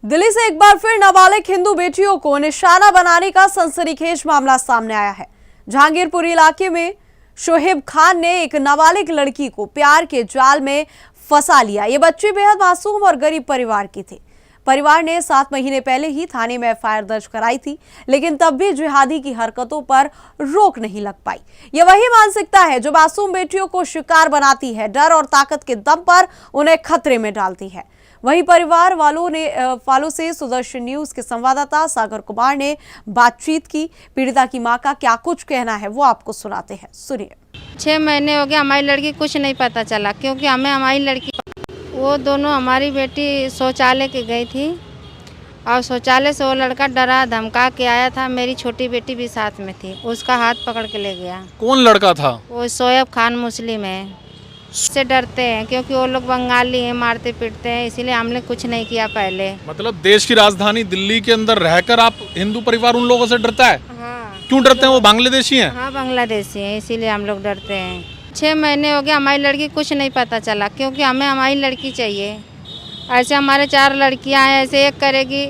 दिल्ली से एक बार फिर नाबालिग हिंदू बेटियों को निशाना बनाने का सनसनीखेज मामला सामने आया है। जहांगीरपुर इलाके में शोएब खान ने एक नाबालिग लड़की को प्यार के जाल में फंसा लिया। ये बच्ची बेहद मासूम और गरीब परिवार की थी। परिवार ने 7 महीने पहले ही थाने में एफआईआर दर्ज कराई थी, लेकिन तब भी जिहादी की हरकतों पर रोक नहीं लग पाई। ये वही मानसिकता है जो मासूम बेटियों को शिकार बनाती है, डर और ताकत के दम पर उन्हें खतरे में डालती है। वहीं परिवार वालों से सुदर्शन न्यूज के संवाददाता सागर कुमार ने बातचीत की। पीड़िता की मां का क्या कुछ कहना है वो आपको सुनाते हैं, सुनिए। 6 महीने हो गए, हमारी लड़की कुछ नहीं पता चला, क्योंकि हमारी लड़की वो दोनों हमारी बेटी शौचालय के गई थी और शौचालय से वो लड़का डरा धमका के आया था। मेरी छोटी बेटी भी साथ में थी, उसका हाथ पकड़ के ले गया। कौन लड़का था? वो शोएब खान मुस्लिम है। से डरते हैं क्योंकि वो लोग बंगाली हैं, मारते पीटते हैं, इसीलिए हमने कुछ नहीं किया पहले। मतलब देश की राजधानी दिल्ली के अंदर रहकर आप हिंदू परिवार उन लोगों से डरता है? हाँ। क्यों डरते हैं? वो बांग्लादेशी हैं? हाँ, बांग्लादेशी हैं, इसीलिए हम लोग डरते हैं। 6 महीने हो गए, हमारी लड़की कुछ नहीं पता चला, क्योंकि हमारी लड़की चाहिए। ऐसे हमारे 4 लड़कियां हैं, ऐसे एक करेगी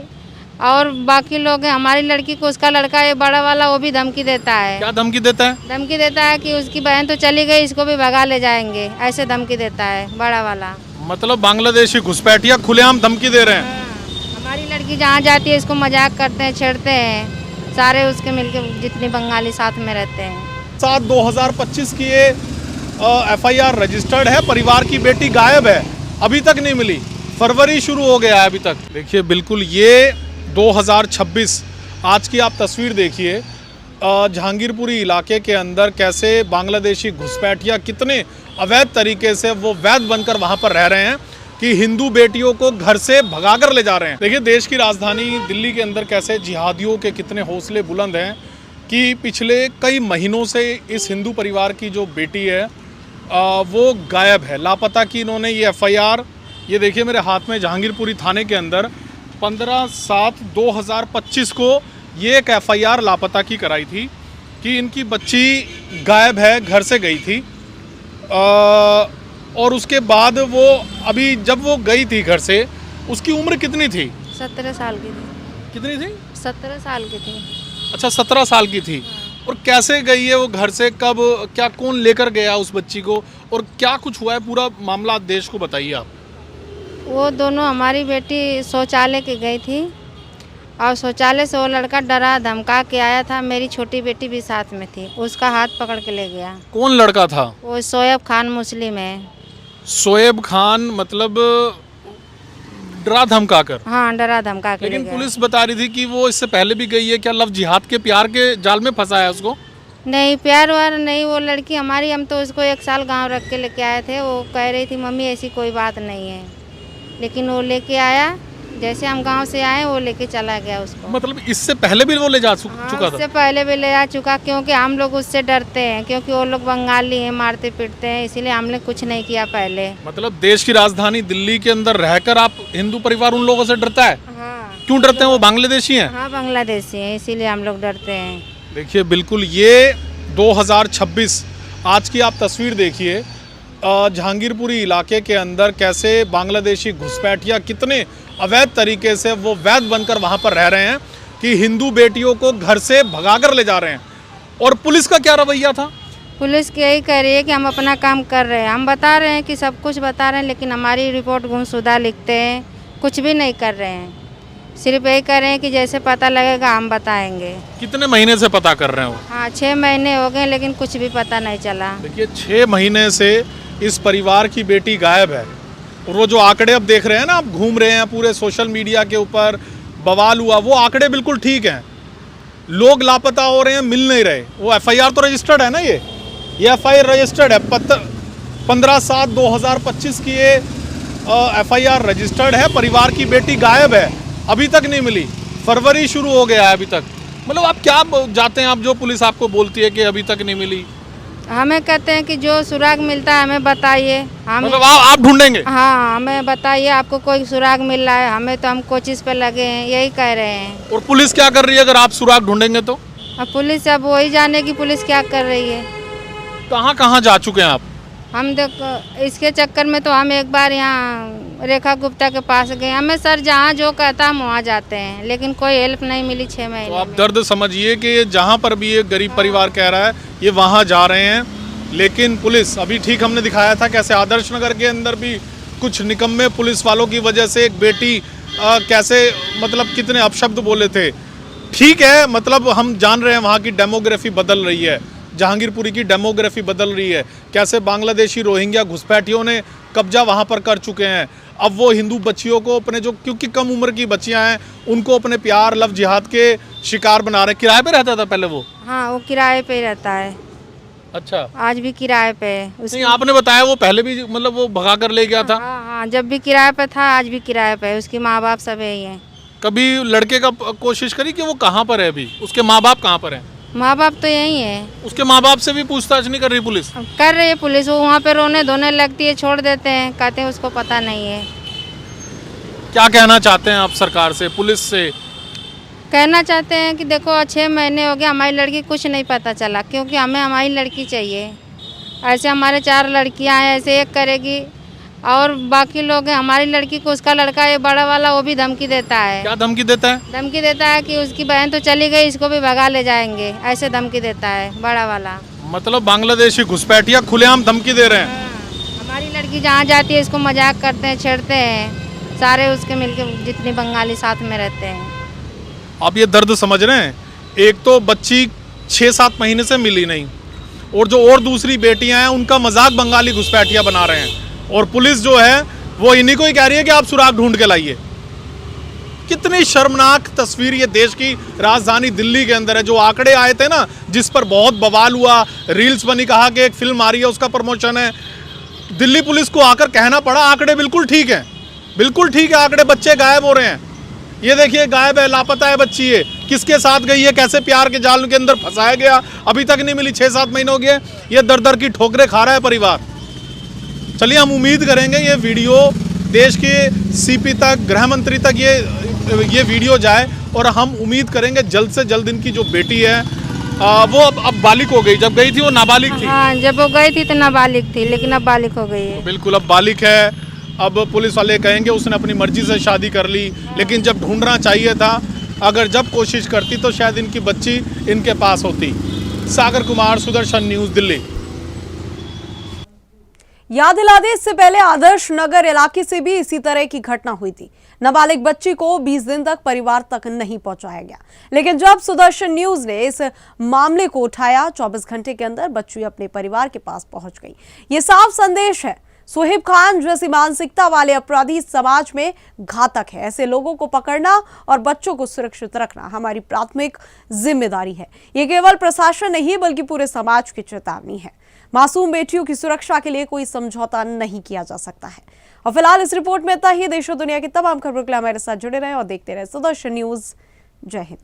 और बाकी लोग हैं। हमारी लड़की को उसका लड़का है बड़ा वाला, वो भी धमकी देता है। क्या धमकी देता है? धमकी देता है कि उसकी बहन तो चली गई, इसको भी भगा ले जाएंगे, ऐसे धमकी देता है बड़ा वाला। मतलब बांग्लादेशी घुसपैठिया खुलेआम धमकी दे रहे हैं। हाँ, हमारी लड़की जहाँ जाती है इसको मजाक करते हैं, छेड़ते हैं, सारे उसके मिलके जितने बंगाली साथ में रहते हैं। 7/2025 की ये एफआईआर रजिस्टर्ड है। परिवार की बेटी गायब है, अभी तक नहीं मिली। फरवरी शुरू हो गया है अभी तक। देखिए बिल्कुल ये 2026 आज की आप तस्वीर देखिए। जहांगीरपुरी इलाके के अंदर कैसे बांग्लादेशी घुसपैठिया कितने अवैध तरीके से वो वैध बनकर वहां पर रह रहे हैं कि हिंदू बेटियों को घर से भगाकर ले जा रहे हैं। देखिए देश की राजधानी दिल्ली के अंदर कैसे जिहादियों के कितने हौसले बुलंद हैं कि पिछले कई महीनों से इस हिंदू परिवार की जो बेटी है वो गायब है, लापता की। इन्होंने ये एफआईआर, ये देखिए मेरे हाथ में, जहांगीरपुरी थाने के अंदर 15/7/2025 को ये एक एफआईआर लापता की कराई थी कि इनकी बच्ची गायब है, घर से गई थी। और उसके बाद वो अभी जब वो गई थी घर से, उसकी उम्र कितनी थी? 17 साल की थी। कितनी थी? 17 साल की थी। अच्छा, 17 साल की थी। और कैसे गई है वो घर से, कब, क्या, कौन लेकर गया उस बच्ची को, और क्या कुछ हुआ है? पूरा मामला देश को बताइए आप। वो दोनों हमारी बेटी शौचालय के गई थी और शौचालय से वो लड़का डरा धमका के आया था। मेरी छोटी बेटी भी साथ में थी, उसका हाथ पकड़ के ले गया। कौन लड़का था? वो शोएब खान मुस्लिम है। शोएब खान मतलब डरा धमका कर? हाँ, डरा धमका के ले लेकिन गया। पुलिस बता रही थी कि वो इससे पहले भी गई है। क्या लव जिहाद के प्यार के जाल में फंसा है उसको? नहीं, प्यार वार नहीं। वो लड़की हमारी, हम तो उसको 1 साल गांव रख के लेके आए थे। वो कह रही थी मम्मी ऐसी कोई बात नहीं है, लेकिन वो लेके आया, जैसे हम गांव से आए वो लेके चला गया उसको। मतलब इससे पहले भी वो ले जा चुका था? इससे पहले भी ले जा चुका, क्योंकि हम लोग उससे डरते हैं, क्योंकि वो लोग बंगाली हैं, मारते पीटते हैं, इसीलिए हमने कुछ नहीं किया पहले। मतलब देश की राजधानी दिल्ली के अंदर रहकर आप हिंदू परिवार उन लोगों से डरता है? हाँ। क्यों डरते हैं? वो बांग्लादेशी हैं? हाँ, बांग्लादेशी हैं, इसीलिए हम लोग डरते हैं। देखिए बिल्कुल ये 2026 आज की आप तस्वीर देखिए। जहांगीरपुरी इलाके के अंदर कैसे बांग्लादेशी घुसपैठिया कितने अवैध तरीके से वो वैध बनकर वहां पर रह रहे हैं कि हिंदू बेटियों को घर से भगाकर ले जा रहे हैं। और पुलिस का क्या रवैया था? पुलिस यही कह रही है कि हम अपना काम कर रहे हैं, हम बता रहे हैं कि सब कुछ बता रहे हैं, लेकिन हमारी रिपोर्ट गुमशुदा लिखते हैं, कुछ भी नहीं कर रहे हैं। सिर्फ यही कर रहे हैं कि जैसे पता लगेगा हम बताएंगे। कितने महीने से पता कर रहे हो? हाँ, 6 महीने हो गए, लेकिन कुछ भी पता नहीं चला। देखिए 6 महीने से इस परिवार की बेटी गायब है। और वो जो आंकड़े अब देख रहे हैं ना, आप घूम रहे हैं पूरे सोशल मीडिया के ऊपर, बवाल हुआ, वो आंकड़े बिल्कुल ठीक हैं। लोग लापता हो रहे हैं, मिल नहीं रहे। वो एफआईआर तो रजिस्टर्ड है ना, ये एफआईआर रजिस्टर्ड है। 15/7/2025 की ये एफआईआर रजिस्टर्ड है। परिवार की बेटी गायब है, अभी तक नहीं मिली। फरवरी शुरू हो गया है अभी तक। मतलब आप क्या जाते हैं, आप जो पुलिस आपको बोलती है कि अभी तक नहीं मिली? हमें कहते हैं कि जो सुराग मिलता है हमें बताइए, हम मतलब आप ढूंढेंगे? हाँ, हमें बताइए आपको कोई सुराग मिल रहा है, हमें तो हम कोशिश पे लगे हैं, यही कह रहे हैं। और पुलिस क्या कर रही है अगर आप सुराग ढूंढेंगे तो? अब पुलिस, अब वही जाने की पुलिस क्या कर रही है। कहाँ कहाँ जा चुके हैं आप? हम देखो इसके चक्कर में तो हम एक बार यहाँ रेखा गुप्ता के पास गए, हमें सर जहाँ जो कहता हम वहाँ जाते हैं, लेकिन कोई हेल्प नहीं मिली 6 तो महीने आप में। दर्द समझिए कि जहाँ पर भी ये गरीब परिवार कह रहा है ये वहाँ जा रहे हैं, लेकिन पुलिस अभी ठीक हमने दिखाया था कैसे आदर्श नगर के अंदर भी कुछ निकम्मे पुलिस वालों की वजह से एक बेटी कैसे मतलब कितने अपशब्द बोले थे। ठीक है, मतलब हम जान रहे हैं वहाँ की डेमोग्राफी बदल रही है, जहांगीरपुरी की डेमोग्राफी बदल रही है, कैसे बांग्लादेशी रोहिंग्या घुसपैठियों ने कब्जा वहाँ पर कर चुके हैं। अब वो हिंदू बच्चियों को अपने जो क्योंकि कम उम्र की बच्चियाँ हैं उनको अपने प्यार लव जिहाद के शिकार बना रहे। किराए पे रहता था पहले वो? हाँ, वो किराए पे ही रहता है, अच्छा, आज भी किराए पे है। नहीं आपने बताया वो पहले भी मतलब वो भगा कर ले गया था। हाँ हाँ, जब भी किराए पे था आज भी किराए पे है, उसके माँ बाप सब यही हैं। कभी लड़के का कोशिश करी कि वो कहाँ पर है अभी, उसके माँ बाप कहाँ पर हैं? माँ बाप तो यही है। उसके माँ बाप से भी पूछताछ नहीं कर रही पुलिस? अब कर रही है पुलिस, वो वहाँ पे रोने धोने लगती है, छोड़ देते हैं, कहते हैं उसको पता नहीं है। क्या कहना चाहते हैं आप सरकार से, पुलिस से? कहना चाहते हैं कि देखो 6 महीने हो गए, हमारी लड़की कुछ नहीं पता चला, क्योंकि हमें हमारी लड़की चाहिए। ऐसे हमारे 4 लड़कियां हैं, ऐसे एक करेगी और बाकी लोग हैं। हमारी लड़की को उसका लड़का है बड़ा वाला, वो भी धमकी देता है। क्या धमकी देता है? धमकी देता है कि उसकी बहन तो चली गई, इसको भी भगा ले जाएंगे, ऐसे धमकी देता है बड़ा वाला। मतलब बांग्लादेशी घुसपैठिया खुलेआम धमकी दे रहे हैं। हमारी लड़की जहाँ जाती है इसको मजाक करते हैं, छेड़ते हैं, सारे उसके मिलके जितने बंगाली साथ में रहते हैं। आप ये दर्द समझ रहे हैं? एक तो बच्ची 6-7 महीने से मिली नहीं, और जो और दूसरी बेटियां हैं उनका मजाक बंगाली घुसपैठिया बना रहे हैं, और पुलिस जो है वो इन्हीं को ही कह रही है कि आप सुराग ढूंढ के लाइए। कितनी शर्मनाक तस्वीर ये देश की राजधानी दिल्ली के अंदर है। जो आंकड़े आए थे ना, जिस पर बहुत बवाल हुआ, रील्स बनी, कहा कि एक फिल्म आ रही है उसका प्रमोशन है, दिल्ली पुलिस को आकर कहना पड़ा आंकड़े बिल्कुल ठीक है, बिल्कुल ठीक है आंकड़े, बच्चे गायब हो रहे हैं। ये देखिए गायब है, लापता है बच्ची, ये किसके साथ गई है, कैसे प्यार के जाल के अंदर फंसाया गया, अभी तक नहीं मिली। 6-7 महीने हो गए, ये दर दर की ठोकरें खा रहा है परिवार। चलिए, हम उम्मीद करेंगे ये वीडियो देश के सीपी तक, गृह मंत्री तक ये वीडियो जाए, और हम उम्मीद करेंगे जल्द से जल्द इनकी जो बेटी है वो अब बालिग हो गई। जब गई थी वो नाबालिग थी। हाँ, जब वो गई थी तो नाबालिग थी, लेकिन अब बालिग हो गई है। बिल्कुल, अब बालिग है। अब पुलिस वाले कहेंगे उसने अपनी मर्जी से शादी कर ली, लेकिन जब ढूंढना चाहिए था, अगर जब कोशिश करती तो शायद इनकी बच्ची इनके पास होती। सागर कुमार, सुदर्शन न्यूज़, दिल्ली। याद दिला दें, इससे पहले आदर्श नगर इलाके से भी इसी तरह की घटना हुई थी। नाबालिग बच्ची को 20 दिन तक परिवार तक नहीं पहुंचाया गया, लेकिन जब सुदर्शन न्यूज ने इस मामले को उठाया, 24 घंटे के अंदर बच्ची अपने परिवार के पास पहुंच गई। ये साफ संदेश है, सोहेब खान जैसी मानसिकता वाले अपराधी समाज में घातक है। ऐसे लोगों को पकड़ना और बच्चों को सुरक्षित रखना हमारी प्राथमिक जिम्मेदारी है। ये केवल प्रशासन नहीं बल्कि पूरे समाज की चेतावनी है। मासूम बेटियों की सुरक्षा के लिए कोई समझौता नहीं किया जा सकता है। और फिलहाल इस रिपोर्ट में इतना ही। देश और दुनिया की तमाम खबरों के लिए हमारे साथ जुड़े रहें और देखते रहें सुदर्शन न्यूज। जय हिंद।